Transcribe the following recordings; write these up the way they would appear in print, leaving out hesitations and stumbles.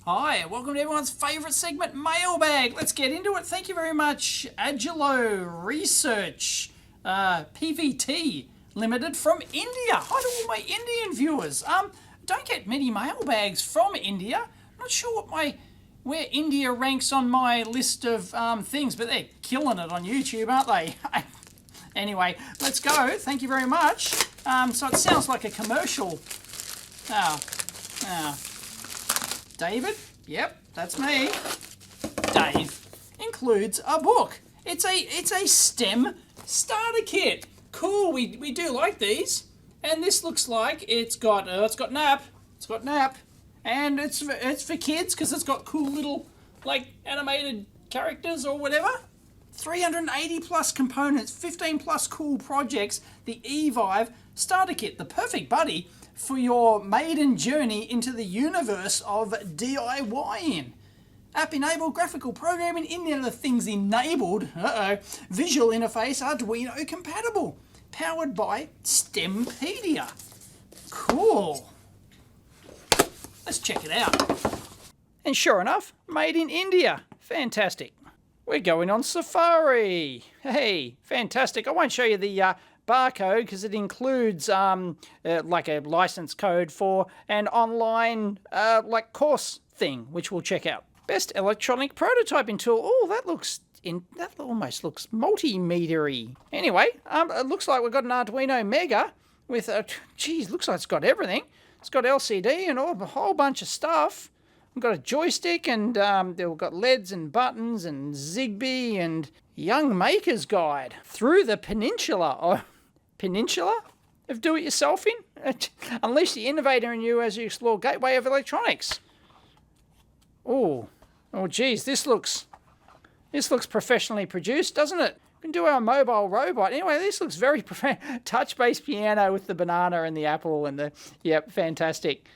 Hi, welcome to everyone's favourite segment, Mailbag. Let's get into it. Thank you very much, Agilo Research, PVT Limited from India. Hi to all my Indian viewers. Don't get many mailbags from India. I'm not sure where India ranks on my list of things, but they're killing it on YouTube, aren't they? Anyway, let's go. Thank you very much. So it sounds like a commercial. David? Yep, that's me. Dave includes a book. It's a STEM starter kit. Cool, we do like these. And this looks like it's got nap. It's got nap. And it's for kids because it's got cool little like animated characters or whatever. 380 plus components, 15 plus cool projects. The EEVblog starter kit, the perfect buddy for your maiden journey into the universe of DIYing. App-enabled graphical programming, any of the things enabled, visual interface, Arduino compatible, powered by Stempedia. Cool. Let's check it out. And sure enough, made in India. Fantastic. We're going on Safari. Hey, fantastic. I won't show you the barcode because it includes like a license code for an online like course thing, which we'll check out. Best electronic prototyping tool. Oh, that almost looks multimeter-y. Anyway, it looks like we've got an Arduino Mega with looks like it's got everything. It's got LCD and a whole bunch of stuff. We've got a joystick and we've got LEDs and buttons and Zigbee and Young Maker's Guide through the peninsula of do-it-yourselfing. Unleash the innovator in you as you explore gateway of electronics. Oh geez, this looks professionally produced, doesn't it? We can do our mobile robot. Anyway, this looks very touch-based piano with the banana and the apple and the, yep, fantastic.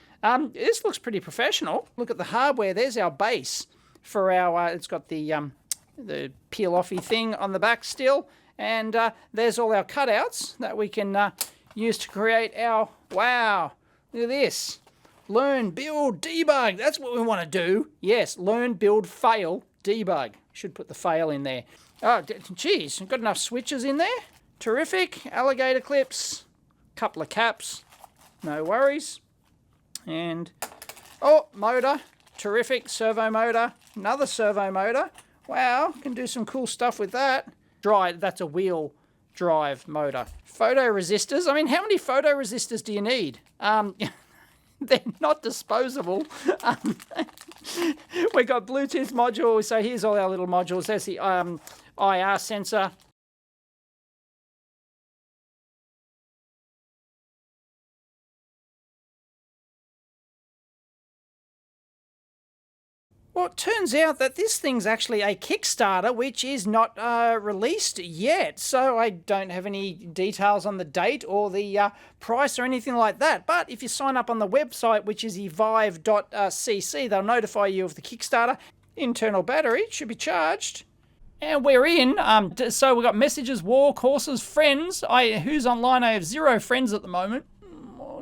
This looks pretty professional. Look at the hardware. There's our base for our, it's got the peel-offy thing on the back still. And there's all our cutouts that we can use to create our, wow, look at this. Learn, build, debug. That's what we want to do. Yes, learn, build, fail, debug. Should put the fail in there. Oh, geez, got enough switches in there. Terrific. Alligator clips, couple of caps, no worries. And, oh, motor, terrific, servo motor, another servo motor. Wow, can do some cool stuff with that. That's a wheel drive motor. Photoresistors, I mean, how many photoresistors do you need? They're not disposable. We've got Bluetooth module, so here's all our little modules. There's the IR sensor. Well, it turns out that this thing's actually a Kickstarter, which is not released yet. So I don't have any details on the date or the price or anything like that. But if you sign up on the website, which is eevive.cc, they'll notify you of the Kickstarter. Internal battery should be charged. And we're in. So we've got messages, war, courses, friends. Who's online? I have 0 friends at the moment.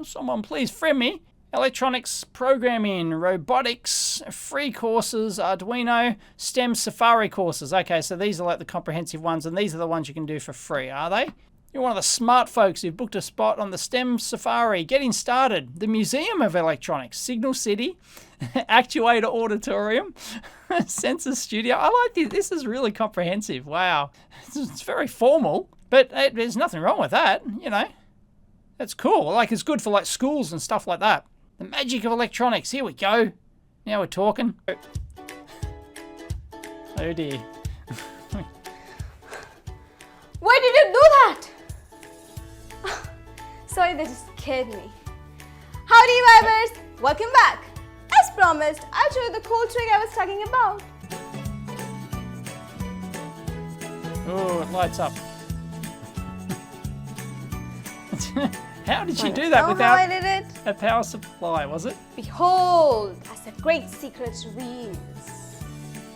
Someone please friend me. Electronics, programming, robotics, free courses, Arduino, STEM Safari courses. Okay, so these are like the comprehensive ones, and these are the ones you can do for free, are they? You're one of the smart folks who've booked a spot on the STEM Safari. Getting started. The Museum of Electronics, Signal City, Actuator Auditorium, Sensor Studio. I like this. This is really comprehensive. Wow. It's very formal, but there's nothing wrong with that, you know. That's cool. Like, it's good for like schools and stuff like that. The magic of electronics. Here we go. Now we're talking. Oh dear. Why did you do that? Sorry, that just scared me. Howdy, vibers! Welcome back. As promised, I'll show you the cool trick I was talking about. Oh, it lights up. How did she do that without I did it? a power supply, was it? Behold, that's a great secret reveals.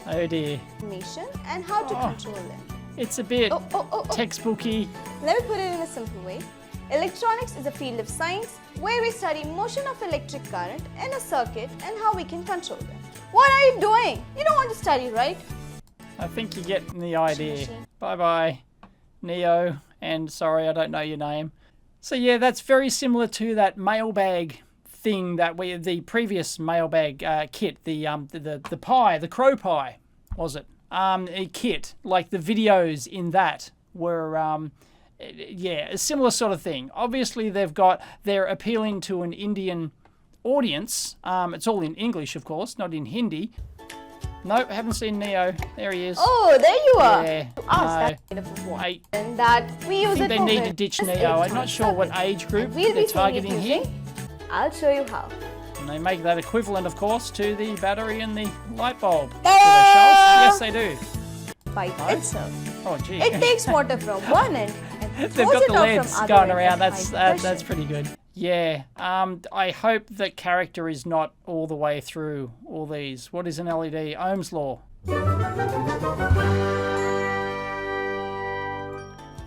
Oh dear. Information and how to control it. It's a bit textbooky. Let me put it in a simple way. Electronics is a field of science where we study motion of electric current in a circuit and how we can control them. What are you doing? You don't want to study, right? I think you're getting the idea. Bye-bye, Neo. And sorry, I don't know your name. So yeah, that's very similar to that Mailbag thing that the previous Mailbag kit, the pie, the crow pie, was it? A kit, like the videos in that were, yeah, a similar sort of thing. Obviously, they're appealing to an Indian audience. It's all in English, of course, not in Hindi. Nope, haven't seen Neo. There he is. Oh, there you are. Yeah, And that we use it they for need to ditch Neo. I'm not sure what age group they're targeting here. I'll show you how. And they make that equivalent, of course, to the battery and the light bulb. Do they, Charles? Yes, they do. By itself. Oh, gee. It takes water from one end and They've throws got it the out LEDs from going other around. end by That's pretty good. Yeah. I hope that character is not all the way through all these. What is an LED? Ohm's law. A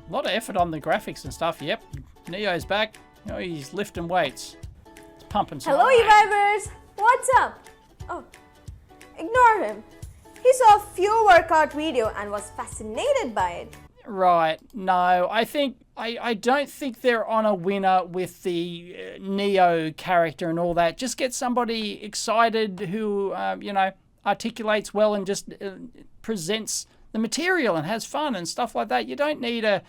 lot of effort on the graphics and stuff. Yep. Neo's back. Oh, he's lifting weights. It's pumping some. Hello, EEVblogers. What's up? Oh, ignore him. He saw a few workout video and was fascinated by it. Right. No, I don't think they're on a winner with the Neo character and all that. Just get somebody excited who, articulates well and just presents the material and has fun and stuff like that. You don't need a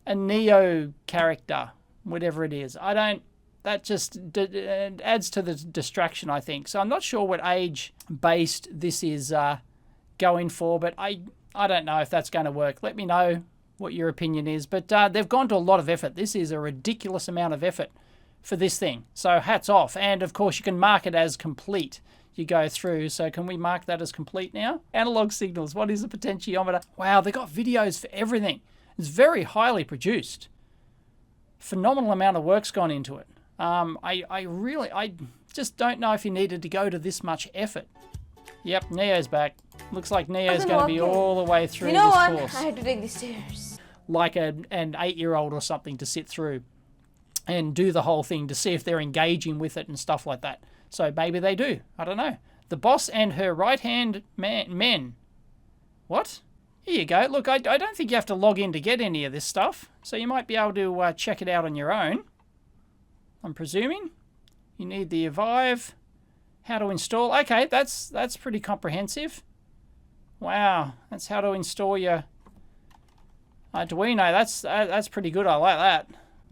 Neo character, whatever it is. That just adds to the distraction, I think. So I'm not sure what age-based this is going for, but I don't know if that's going to work. Let me know what your opinion is. But they've gone to a lot of effort. This is a ridiculous amount of effort for this thing. So hats off. And of course you can mark it as complete. You go through. So can we mark that as complete now? Analog signals. What is a potentiometer? Wow, they got videos for everything. It's very highly phenomenal amount of work's gone into it. I just don't know if you needed to go to this much effort. Yep, Neo's back. Looks like Neo's going to be all the way through this course. I had to take the stairs. Like an 8-year-old or something to sit through and do the whole thing to see if they're engaging with it and stuff like that. So maybe they do. I don't know. The boss and her right-hand men. What? Here you go. Look, I don't think you have to log in to get any of this stuff. So you might be able to check it out on your own. I'm presuming. You need the EEVblog. How to install. Okay, that's pretty comprehensive. Wow, that's how to install your Arduino. That's pretty good. I like that.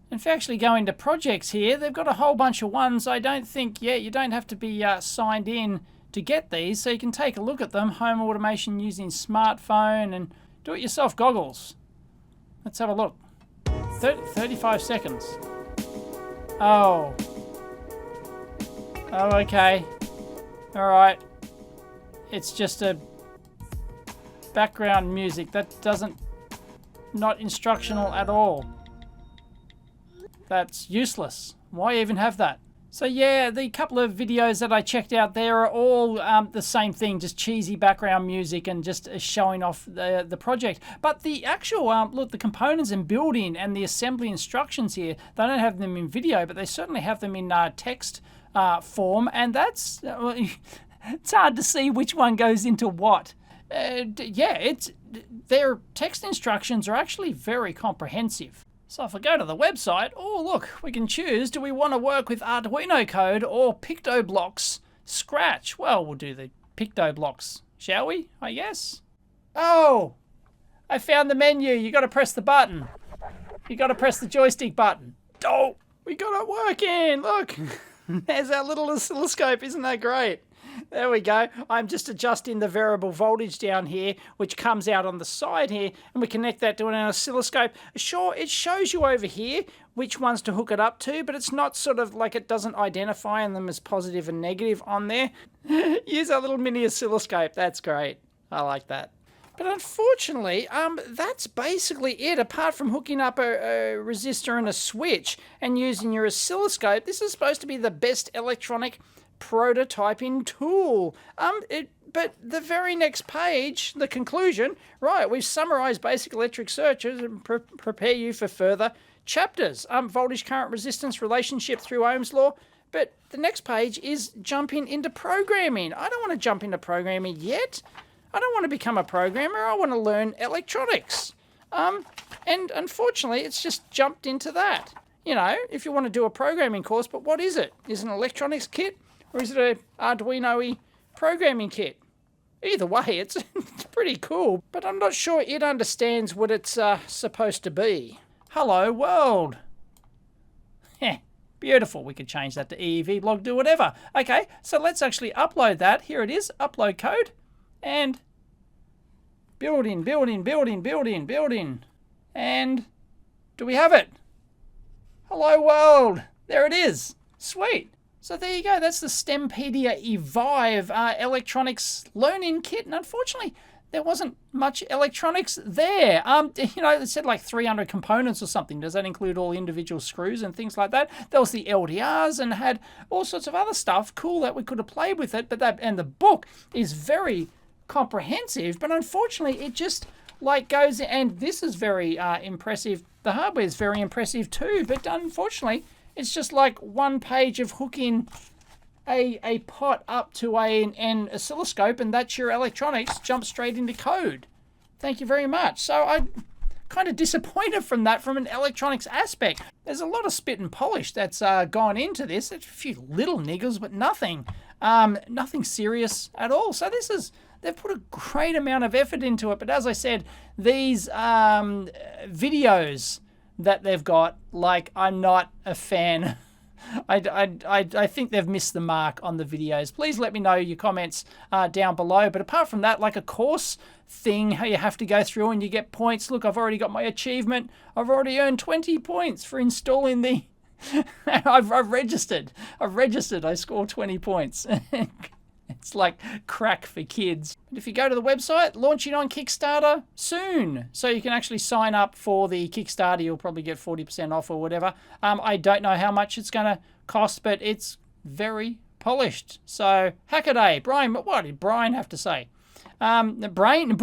If you actually go into projects here, they've got a whole bunch of ones. I don't think, you don't have to be signed in to get these, so you can take a look at them. Home automation using smartphone and do-it-yourself goggles. Let's have a look. 35 seconds. Oh, okay. All right. It's just a background music. That not instructional at all. That's useless. Why even have that? So yeah, the couple of videos that I checked out there are all the same thing, just cheesy background music and just showing off the project. But the actual, look, the components and building and the assembly instructions here, they don't have them in video, but they certainly have them in text form, and that's, it's hard to see which one goes into what. Yeah, their text instructions are actually very comprehensive. So if I go to the website, oh look, we can choose, do we want to work with Arduino code or PictoBlocks Scratch? Well, we'll do the PictoBlocks, shall we, I guess? Oh, I found the menu. You got to press the button. You got to press the joystick button. Oh, we got it working, look. There's our little oscilloscope, isn't that great? There we go. I'm just adjusting the variable voltage down here, which comes out on the side here, and we connect that to an oscilloscope. Sure, it shows you over here which ones to hook it up to, but it's not sort of like it doesn't identify them as positive and negative on there. Use our little mini oscilloscope. That's great. I like that. But unfortunately, that's basically it. Apart from hooking up a resistor and a switch and using your oscilloscope, this is supposed to be the best electronic prototyping tool. But the very next page, the conclusion, right, we've summarized basic electric circuits and prepare you for further chapters. Voltage, current, resistance, relationship through Ohm's law, But the next page is jumping into programming. I don't want to jump into programming yet. I don't want to become a programmer. I want to learn electronics. And unfortunately, it's just jumped into that. You know, if you want to do a programming course, but what is it? Is it an electronics kit or is it an Arduino programming kit? Either way, it's pretty cool, but I'm not sure it understands what it's supposed to be. Hello world. Heh, beautiful. We could change that to EEVblog, do whatever. Okay, so let's actually upload that. Here it is, upload code, and building. And do we have it? Hello world. There it is. Sweet. So there you go. That's the Stempedia EEVblog electronics learning kit. And unfortunately, there wasn't much electronics there. You know, it said like 300 components or something. Does that include all individual screws and things like that? There was the LDRs and had all sorts of other stuff. Cool that we could have played with it. But and the book is very comprehensive. But unfortunately, it just like goes, and this is very impressive. The hardware is very impressive too. But unfortunately, it's just like one page of hooking a pot up to an oscilloscope, and that's your electronics. Jump straight into code. Thank you very much. So I'm kind of disappointed from that from an electronics aspect. There's a lot of spit and polish that's gone into this. There's a few little niggles, but nothing serious at all. So they've put a great amount of effort into it. But as I said, these videos that they've got, like, I'm not a fan. I think they've missed the mark on the videos. Please let me know your comments down below. But apart from that, like a course thing, how you have to go through and you get points. Look, I've already got my achievement. I've already earned 20 points for installing the... I've registered. I scored 20 points. It's like crack for kids. But if you go to the website, launching on Kickstarter soon. So you can actually sign up for the Kickstarter. You'll probably get 40% off or whatever. I don't know how much it's going to cost, but it's very polished. So hackaday. Brian, what did Brian have to say? Brain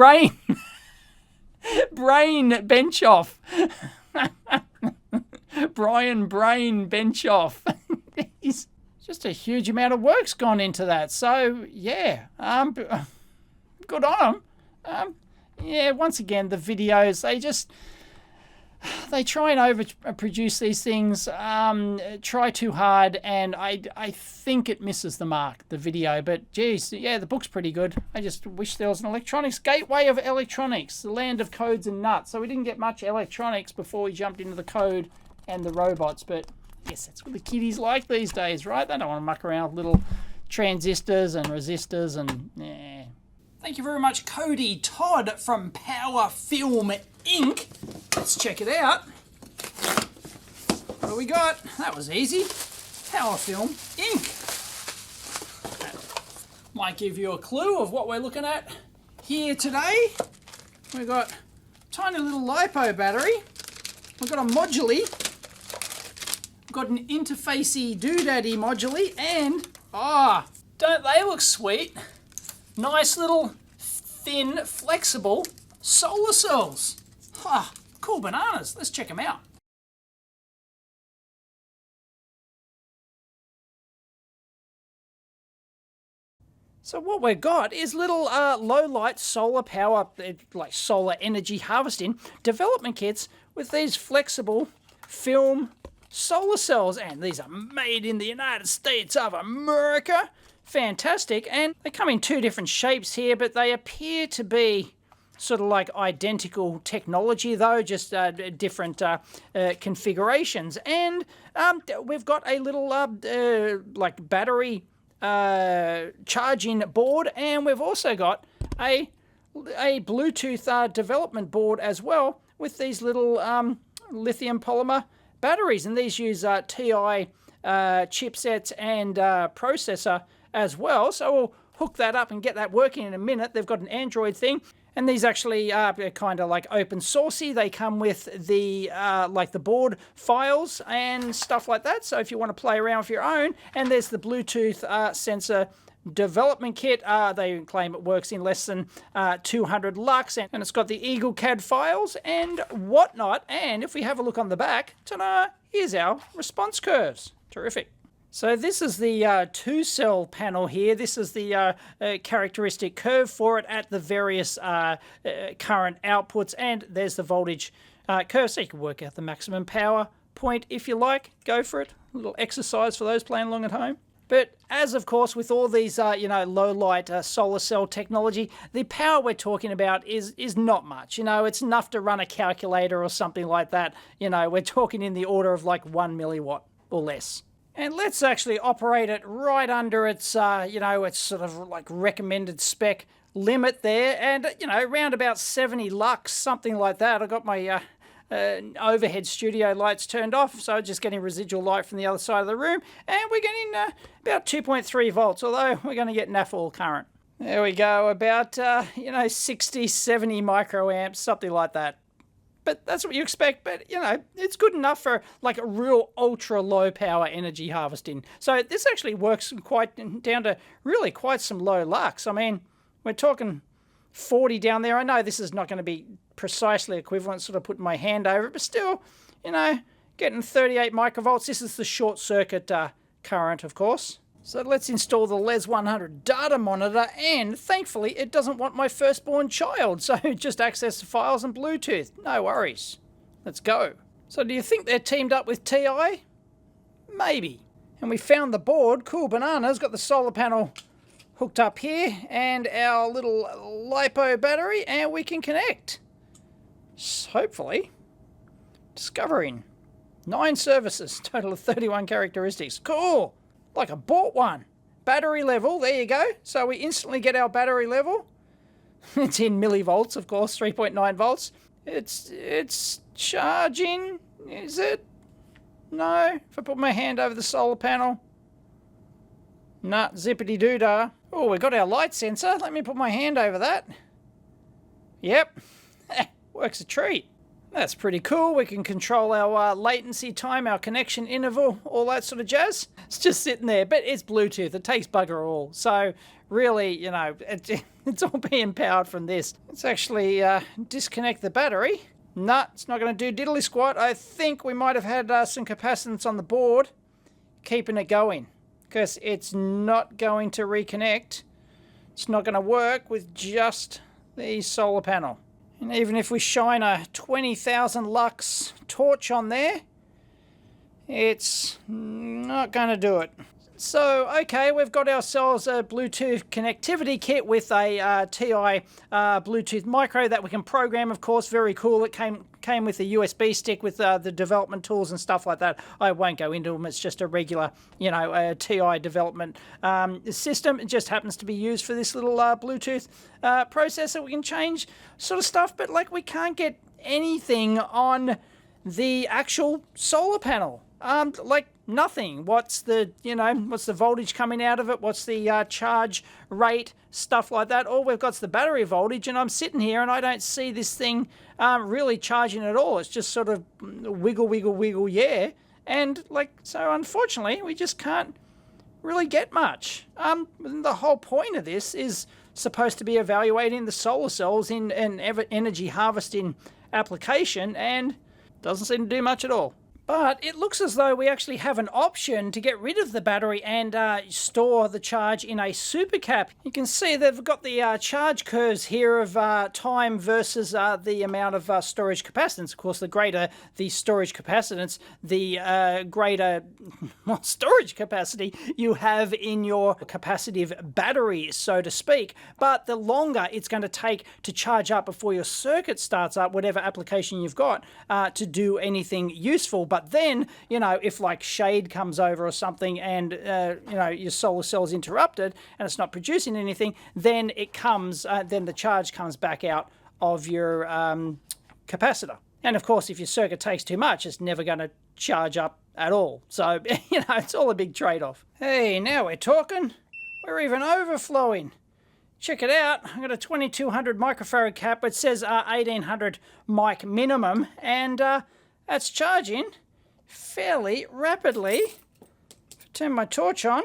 bench off. Brian Brain bench off. He's just a huge amount of work's gone into that. So yeah, good on them. Yeah, once again, the videos, they try and overproduce these things, try too hard, and I think it misses the mark, the video. But geez, yeah, the book's pretty good. I just wish there was an electronics gateway of electronics, the land of codes and nuts. So we didn't get much electronics before we jumped into the code and the robots, but yes, that's what the kiddies like these days, right? They don't want to muck around with little transistors and resistors and yeah. Thank you very much, Cody Todd from Powerfilm Inc. Let's check it out. What do we got? That was easy. Powerfilm Inc. Might give you a clue of what we're looking at here today. We've got a tiny little LiPo battery. We've got a module. Got an interfacey doodaddy module, and don't they look sweet? Nice little thin flexible solar cells. Cool bananas. Let's check them out. So what we've got is little low light solar power, like solar energy harvesting development kits with these flexible film solar cells, and these are made in the United States of America. Fantastic. And they come in two different shapes here, but they appear to be sort of like identical technology though, just different configurations. And we've got a little like battery charging board, and we've also got a Bluetooth development board as well with these little lithium polymer batteries, and these use TI chipsets and processor as well. So we'll hook that up and get that working in a minute. They've got an Android thing, and these actually are kind of like open sourcey. They come with the like the board files and stuff like that. So if you want to play around with your own, and there's the Bluetooth sensor development kit. They claim it works in less than 200 lux, and it's got the Eagle CAD files and whatnot. And if we have a look on the back, ta-da, here's our response curves. Terrific. So this is the two-cell panel here. This is the characteristic curve for it at the various current outputs, and there's the voltage curve, so you can work out the maximum power point if you like. Go for it. A little exercise for those playing along at home. But as, of course, with all these, low-light solar cell technology, the power we're talking about is not much. It's enough to run a calculator or something like that. We're talking in the order of like 1 milliwatt or less. And let's actually operate it right under its, its sort of like recommended spec limit there. And, around about 70 lux, something like that. I got my overhead studio lights turned off, so just getting residual light from the other side of the room. And we're getting about 2.3 volts, although we're going to get naff current. There we go, about, 60, 70 microamps, something like that. But that's what you expect, but, it's good enough for, like, a real ultra-low power energy harvesting. So this actually works quite down to really quite some low lux. I mean, we're talking 40 down there. I know this is not going to be precisely equivalent, sort of putting my hand over it, but still, getting 38 microvolts. This is the short circuit current, of course. So let's install the Les 100 data monitor, and thankfully it doesn't want my firstborn child, so just access the files and Bluetooth. No worries. Let's go. So do you think they're teamed up with TI? Maybe. And we found the board. Cool bananas. Got the solar panel hooked up here and our little LiPo battery, and we can connect. Hopefully. Discovering 9 services, total of 31 characteristics. Cool. Like I bought one. Battery level, there you go. So we instantly get our battery level. It's in millivolts, of course, 3.9 volts. It's charging, is it? No. If I put my hand over the solar panel. Nah, zippity-doo-dah. Oh, we got our light sensor. Let me put my hand over that. Yep. Works a treat. That's pretty cool. We can control our latency time, our connection interval, all that sort of jazz. It's just sitting there, but it's Bluetooth. It takes bugger all. So really, it's all being powered from this. Let's actually disconnect the battery. Nah, it's not going to do diddly squat. I think we might have had some capacitance on the board keeping it going, because it's not going to reconnect. It's not going to work with just the solar panel. And even if we shine a 20,000 lux torch on there, it's not going to do it. So, okay, we've got ourselves a Bluetooth connectivity kit with a TI Bluetooth micro that we can program, of course. Very cool. It came with a USB stick with the development tools and stuff like that. I won't go into them. It's just a regular, a TI development system. It just happens to be used for this little Bluetooth processor. We can change sort of stuff, but like we can't get anything on the actual solar panel. Like nothing. What's the voltage coming out of it? What's the charge rate? Stuff like that. All we've got is the battery voltage, and I'm sitting here and I don't see this thing really charging at all. It's just sort of wiggle, wiggle, wiggle, yeah. And so unfortunately, we just can't really get much. The whole point of this is supposed to be evaluating the solar cells in an energy harvesting application, and doesn't seem to do much at all. But it looks as though we actually have an option to get rid of the battery and store the charge in a supercap. You can see they've got the charge curves here of time versus the amount of storage capacitance. Of course, the greater the storage capacitance, the greater storage capacity you have in your capacitive battery, so to speak. But the longer it's going to take to charge up before your circuit starts up, whatever application you've got, to do anything useful. But then, if like shade comes over or something and, your solar cell's interrupted and it's not producing anything, then then the charge comes back out of your capacitor. And of course, if your circuit takes too much, it's never going to charge up at all. So, it's all a big trade-off. Hey, now we're talking. We're even overflowing. Check it out. I've got a 2200 microfarad cap. It says 1800 mic minimum, and that's charging fairly rapidly. If I turn my torch on,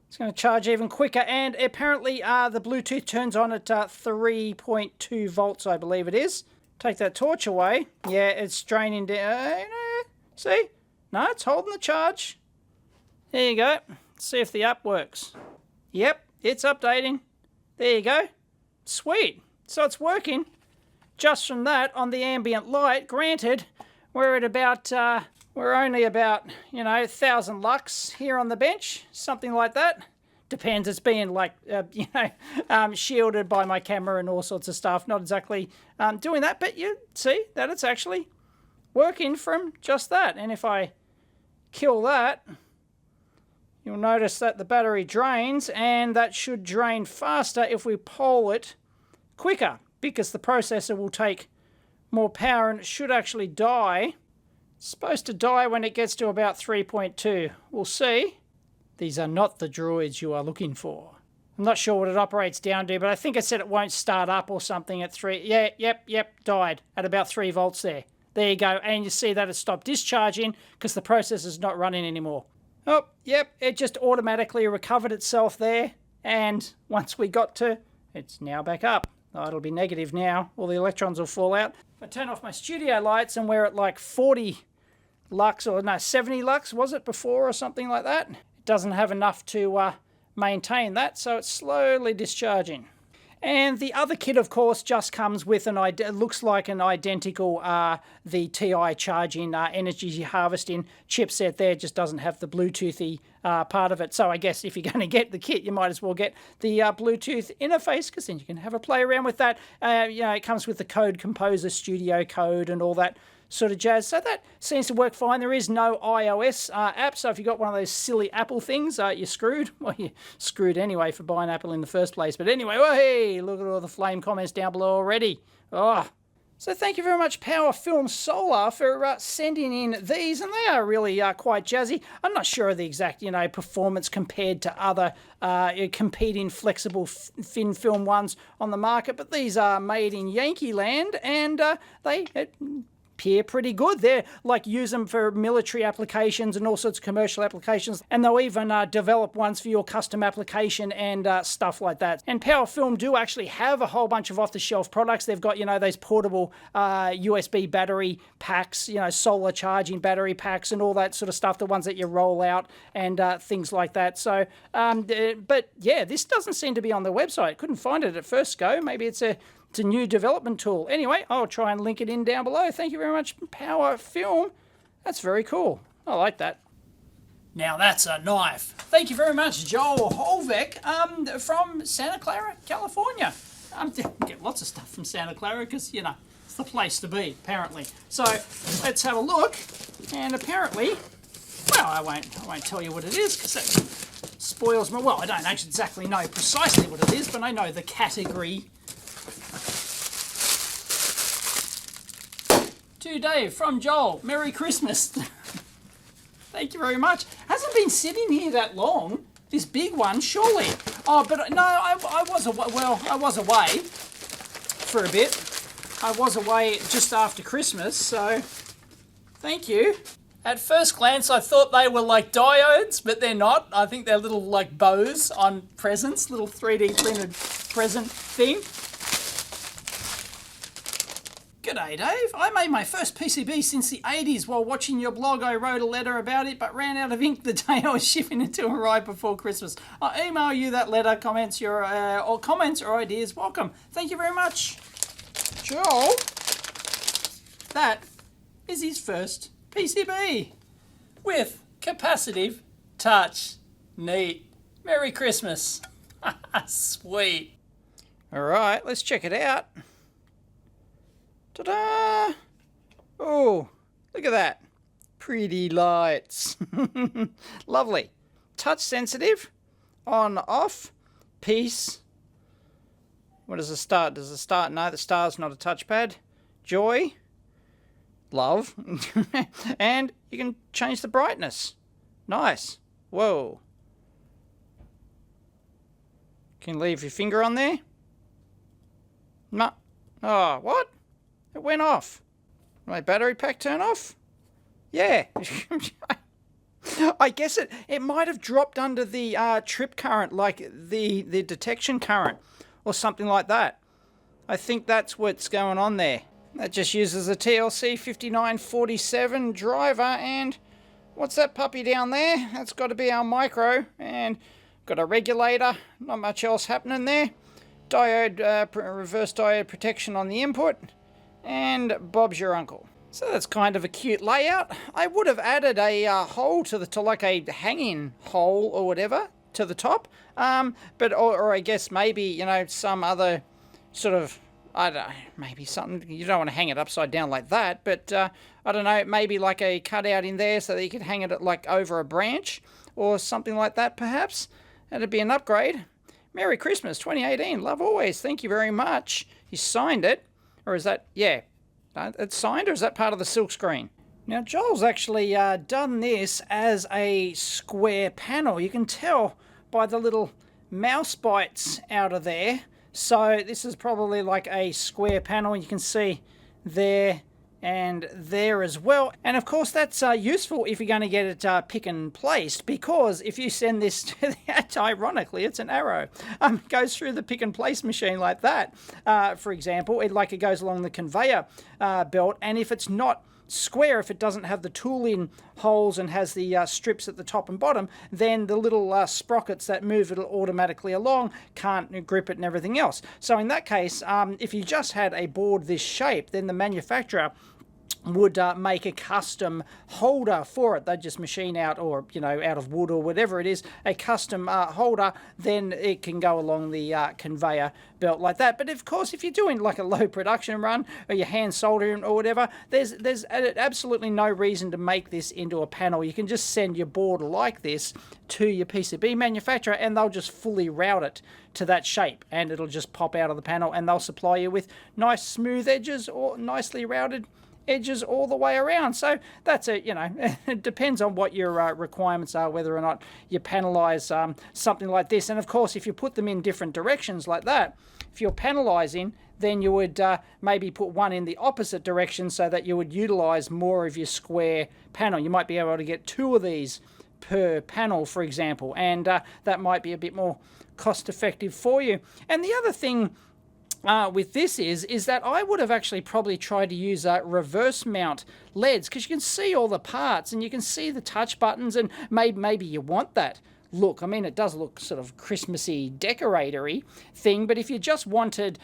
it's going to charge even quicker, and apparently the Bluetooth turns on at 3.2 volts, I believe it is. Take that torch away. Yeah, it's draining down. See? No, it's holding the charge. There you go. See if the app works. Yep, it's updating. There you go. Sweet. So it's working. Just from that, on the ambient light, granted, we're at about, we're only about, 1,000 lux here on the bench, something like that. Depends, it's being like, shielded by my camera and all sorts of stuff. Not exactly doing that, but you see that it's actually working from just that. And if I kill that, you'll notice that the battery drains, and that should drain faster if we poll it quicker, because the processor will take more power and it should actually die. It's supposed to die when it gets to about 3.2. We'll see. These are not the droids you are looking for. I'm not sure what it operates down to, but I think it said it won't start up or something at 3. Yeah, yep, died at about 3 volts there. There you go, and you see that it stopped discharging because the processor's not running anymore. Oh, yep, it just automatically recovered itself there, and once we got to, it's now back up. Oh, it'll be negative now. All the electrons will fall out. If I turn off my studio lights and we're at like 40 lux, or no, 70 lux, was it before or something like that? It doesn't have enough to maintain that, so it's slowly discharging. And the other kit, of course, just comes with looks like an identical the TI charging energy harvesting chipset there. Just doesn't have the Bluetoothy part of it. So I guess if you're going to get the kit, you might as well get the Bluetooth interface, because then you can have a play around with that. It comes with the Code Composer Studio code and all that sort of jazz. So that seems to work fine. There is no iOS app, so if you've got one of those silly Apple things, you're screwed. Well, you're screwed anyway for buying Apple in the first place. But anyway, well, hey, look at all the flame comments down below already. Oh. So thank you very much, Powerfilm Solar, for sending in these, and they are really quite jazzy. I'm not sure of the exact, performance compared to other competing flexible thin film ones on the market, but these are made in Yankee land, and they appear pretty good. They're like, use them for military applications and all sorts of commercial applications, and they'll even develop ones for your custom application and stuff like that. And Powerfilm do actually have a whole bunch of off-the-shelf products. They've got, those portable USB battery packs, solar charging battery packs and all that sort of stuff, the ones that you roll out and things like that. So, but yeah, this doesn't seem to be on the website. Couldn't find it at first go. Maybe it's a new development tool. Anyway, I'll try and link it in down below. Thank you very much, Powerfilm. That's very cool. I like that. Now that's a knife. Thank you very much, Joel Holbeck from Santa Clara, California. Get lots of stuff from Santa Clara because, it's the place to be, apparently. So let's have a look. And apparently, well, I won't tell you what it is because that spoils my... Well, I don't actually exactly know precisely what it is, but I know the category. To Dave from Joel, Merry Christmas. Thank you very much. Hasn't been sitting here that long, this big one, surely. Oh, but no, I was away for a bit. I was away just after Christmas, so thank you. At first glance, I thought they were like diodes, but they're not. I think they're little like bows on presents, little 3D printed present thing. G'day, Dave. I made my first PCB since the 80s. While watching your blog, I wrote a letter about it, but ran out of ink the day I was shipping it to arrive before Christmas. I'll email you that letter, comments or ideas. Welcome. Thank you very much. Joel, that is his first PCB with capacitive touch. Neat. Merry Christmas. Sweet. All right, let's check it out. Ta-da! Oh, look at that. Pretty lights. Lovely. Touch sensitive. On, off. Peace. What does the start? Does the start? No, the star's not a touchpad. Joy. Love. And you can change the brightness. Nice. Whoa. Can you leave your finger on there? No. Oh, what? It went off. My battery pack turn off? Yeah. I guess it might have dropped under the trip current, like the detection current or something like that. I think that's what's going on there. That just uses a TLC 5947 driver, and What's that puppy down there? That's got to be our micro, and got a regulator, not much else happening there. Diode, reverse diode protection on the input, and Bob's your uncle. So that's kind of a cute layout. I would have added a hole to like a hanging hole or whatever to the top, but or I guess maybe, you know, some other sort of, I don't know, maybe something, you don't want to hang it upside down like that, but I don't know, maybe like a cutout in there so that you could hang it like over a branch or something like that perhaps. That'd be an upgrade. Merry Christmas 2018, love always, thank you very much. You signed it, or is that, yeah, it's signed, or is that part of the silk screen? Now Joel's actually done this as a square panel. You can tell by the little mouse bites out of there. So this is probably like a square panel. You can see there and there as well. And of course that's useful if you're going to get it pick and placed, because if you send this to the, ironically it's an arrow, goes through the pick and place machine like that, for example, it goes along the conveyor belt, and if it's not square, if it doesn't have the tool in holes and has the strips at the top and bottom, then the little sprockets that move it automatically along can't grip it and everything else. So in that case, if you just had a board this shape, then the manufacturer would make a custom holder for it. They'd just machine out, or you know, out of wood or whatever it is, a custom holder. Then it can go along the conveyor belt like that. But of course, if you're doing like a low production run, or you're hand soldering or whatever, there's absolutely no reason to make this into a panel. You can just send your board like this to your PCB manufacturer, and they'll just fully route it to that shape, and it'll just pop out of the panel, and they'll supply you with nice smooth edges or nicely routed edges all the way around. So that's it, you know, it depends on what your requirements are, whether or not you panelize something like this. And of course, if you put them in different directions like that, if you're panelizing, then you would maybe put one in the opposite direction so that you would utilize more of your square panel. You might be able to get 2 of these per panel, for example, and that might be a bit more cost effective for you. And the other thing with this is that I would have actually probably tried to use reverse mount LEDs, because you can see all the parts and you can see the touch buttons, and maybe you want that look. I mean, it does look sort of Christmassy, decoratory thing, but if you just wanted,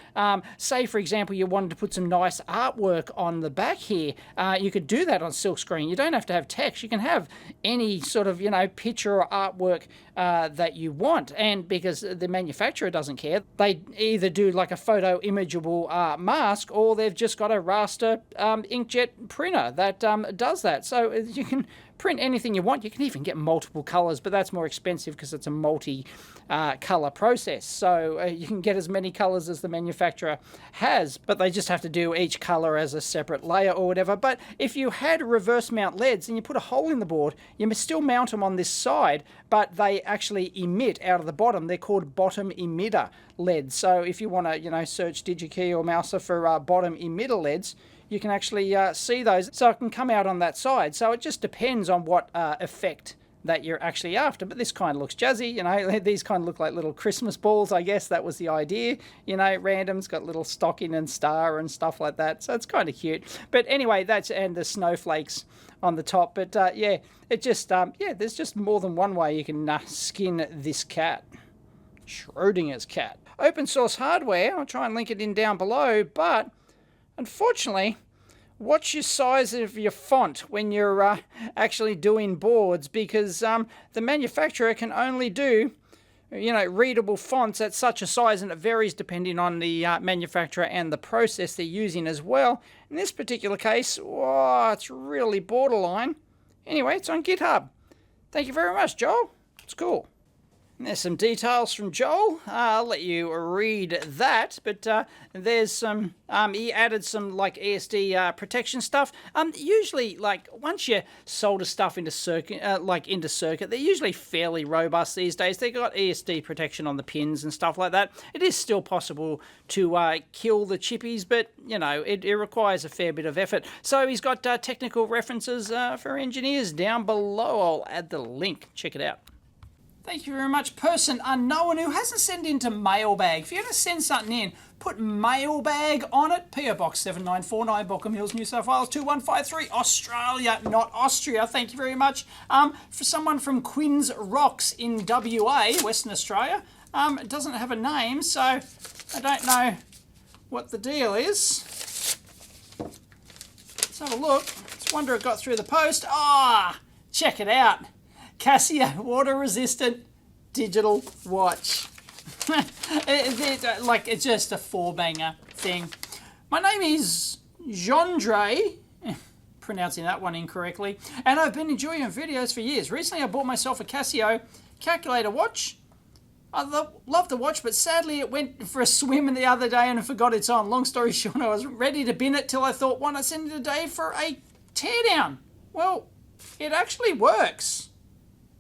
say for example, you wanted to put some nice artwork on the back here, you could do that on silkscreen. You don't have to have text. You can have any sort of, you know, picture or artwork that you want, and because the manufacturer doesn't care, they either do like a photo imageable mask, or they've just got a raster inkjet printer that does that. So you can print anything you want. You can even get multiple colors, but that's more expensive because it's a multi-color process. So you can get as many colors as the manufacturer has, but they just have to do each color as a separate layer or whatever. But if you had reverse mount LEDs and you put a hole in the board, you must still mount them on this side, but they actually emit out of the bottom. They're called bottom emitter LEDs. So if you want to, you know, search DigiKey or Mouser for bottom emitter LEDs, you can actually see those, so it can come out on that side. So it just depends on what effect that you're actually after. But this kind of looks jazzy, you know, these kind of look like little Christmas balls, I guess that was the idea, you know, random's got little stocking and star and stuff like that, so it's kind of cute. But anyway, that's, and the snowflakes on the top. But yeah, it just, yeah, there's just more than one way you can skin this cat. Schrodinger's cat. Open source hardware, I'll try and link it in down below, but unfortunately, watch your size of your font when you're actually doing boards, because the manufacturer can only do, you know, readable fonts at such a size, and it varies depending on the manufacturer and the process they're using as well. In this particular case, oh, it's really borderline. Anyway, it's on GitHub. Thank you very much, Joel. It's cool. There's some details from Joel. I'll let you read that, but there's some, he added some like ESD protection stuff. Usually, like once you solder stuff into circuit, they're usually fairly robust these days. They've got ESD protection on the pins and stuff like that. It is still possible to kill the chippies, but you know, it requires a fair bit of effort. So he's got technical references for engineers down below. I'll add the link. Check it out. Thank you very much, person unknown who hasn't sent in to Mailbag. If you're going to send something in, put Mailbag on it. PO Box 7949, Bockham Hills, New South Wales 2153, Australia, not Austria. Thank you very much. For someone from Quinns Rocks in WA, Western Australia. It doesn't have a name, so I don't know what the deal is. Let's have a look. It's a wonder it got through the post. Check it out. Casio water-resistant digital watch. It's just a four-banger thing. My name is Jandre, pronouncing that one incorrectly, and I've been enjoying your videos for years. Recently, I bought myself a Casio Calculator watch. I love the watch, but sadly it went for a swim the other day and I forgot it's on. Long story short, I was ready to bin it till I thought, why not send it today for a teardown? Well, it actually works.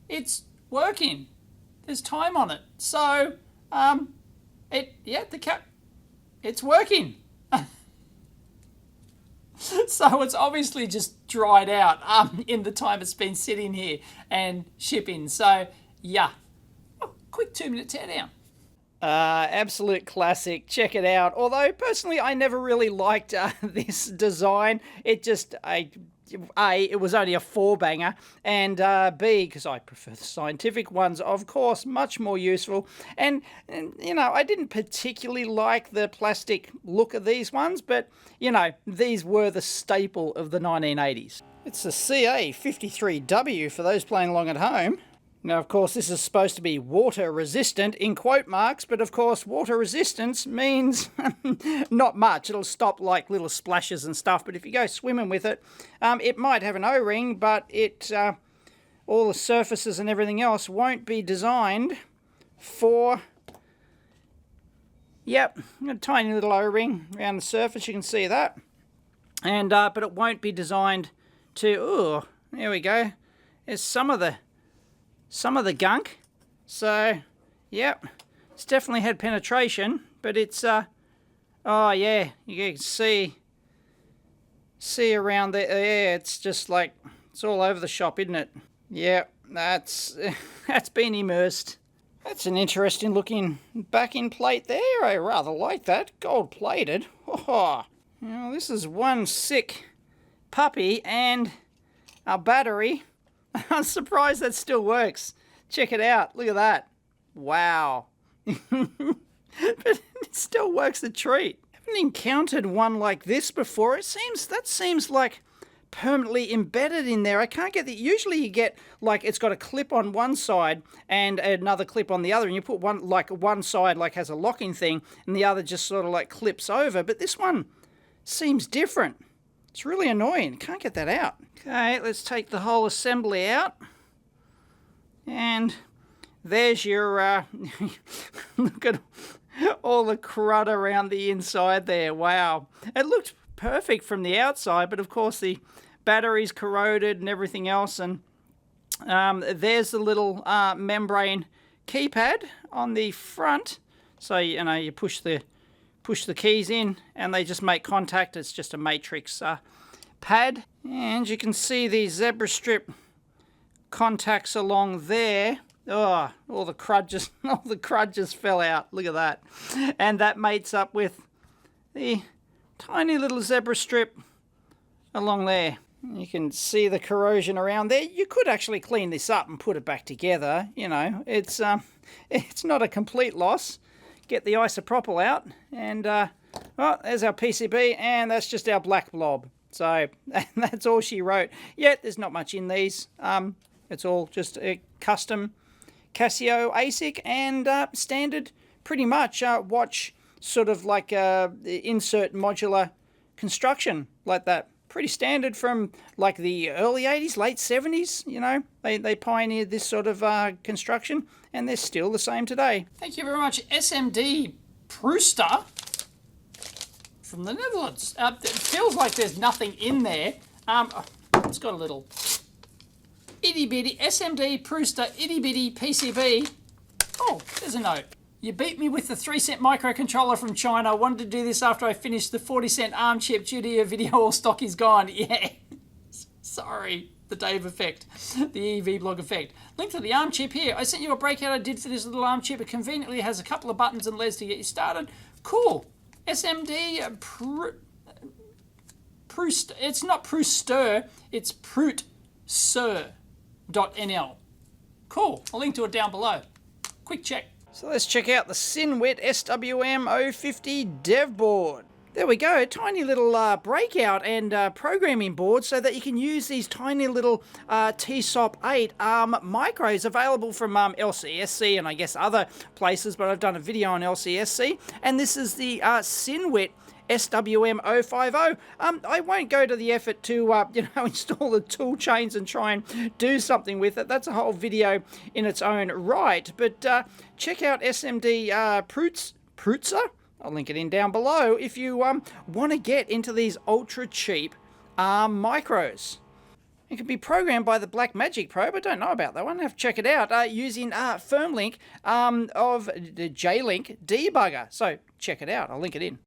It's working. There's time on it. So, it's working. So it's obviously just dried out in the time it's been sitting here and shipping. So, yeah. Quick 2-minute teardown. Absolute classic. Check it out. Although, personally, I never really liked this design. It just... it was only a four-banger, and B, because I prefer the scientific ones, of course, much more useful. And I didn't particularly like the plastic look of these ones, but, these were the staple of the 1980s. It's the CA53W for those playing along at home. Now, of course, this is supposed to be water resistant in quote marks, but of course, water resistance means not much. It'll stop like little splashes and stuff, but if you go swimming with it, it might have an O-ring, but all the surfaces and everything else won't be designed for, a tiny little O-ring around the surface, you can see that. And but it won't be designed to, there we go. There's some of the gunk. So, it's definitely had penetration, but it's, you can see around there, it's just like, it's all over the shop, isn't it? Yeah, that's been immersed. That's an interesting looking backing plate there. I rather like that, gold plated. This is one sick puppy and a battery. I'm surprised that still works. Check it out. Look at that. Wow. But it still works a treat. I haven't encountered one like this before. That seems like permanently embedded in there. I can't get that. Usually you get like it's got a clip on one side and another clip on the other, and you put one side like has a locking thing and the other just sort of like clips over. But this one seems different. It's really annoying. Can't get that out. Okay, let's take the whole assembly out. And there's your, look at all the crud around the inside there. Wow. It looked perfect from the outside, but of course the battery's corroded and everything else. And there's the little membrane keypad on the front. So, you push the keys in and they just make contact. It's just a matrix pad, and you can see these zebra strip contacts along there. All the crud just fell out. Look at that. And that mates up with the tiny little zebra strip along there. You can see the corrosion around there. You could actually clean this up and put it back together. It's not a complete loss. Get the isopropyl out, and there's our PCB, and that's just our black blob. So that's all she wrote. Yeah, there's not much in these. It's all just a custom Casio ASIC and standard, pretty much watch sort of like insert modular construction like that. Pretty standard from like the early 80s, late 70s, They pioneered this sort of construction, and they're still the same today. Thank you very much, SMD Prooster from the Netherlands. It feels like there's nothing in there. It's got a little itty-bitty SMD Prooster itty-bitty PCB. Oh, there's a note. You beat me with the 3-cent microcontroller from China. I wanted to do this after I finished the 40-cent ARM chip due to your video. All stock is gone. Yeah, sorry. The Dave effect, the EEVblog effect. Link to the ARM chip here. I sent you a breakout I did for this little ARM chip. It conveniently has a couple of buttons and LEDs to get you started. Cool. SMD, it's not Pruster, it's Prutser.nl. Cool. I'll link to it down below. Quick check. So let's check out the Synwit SWM050 dev board. There we go, a tiny little breakout and programming board so that you can use these tiny little TSOP8 ARM micros available from LCSC and I guess other places, but I've done a video on LCSC. And this is the Synwit SWM050. I won't go to the effort to install the tool chains and try and do something with it. That's a whole video in its own right. But check out SMD Prutser. I'll link it in down below if you want to get into these ultra cheap ARM micros. It can be programmed by the Blackmagic Probe. I don't know about that one. I have to check it out using Firmlink of the J-Link debugger. So check it out. I'll link it in.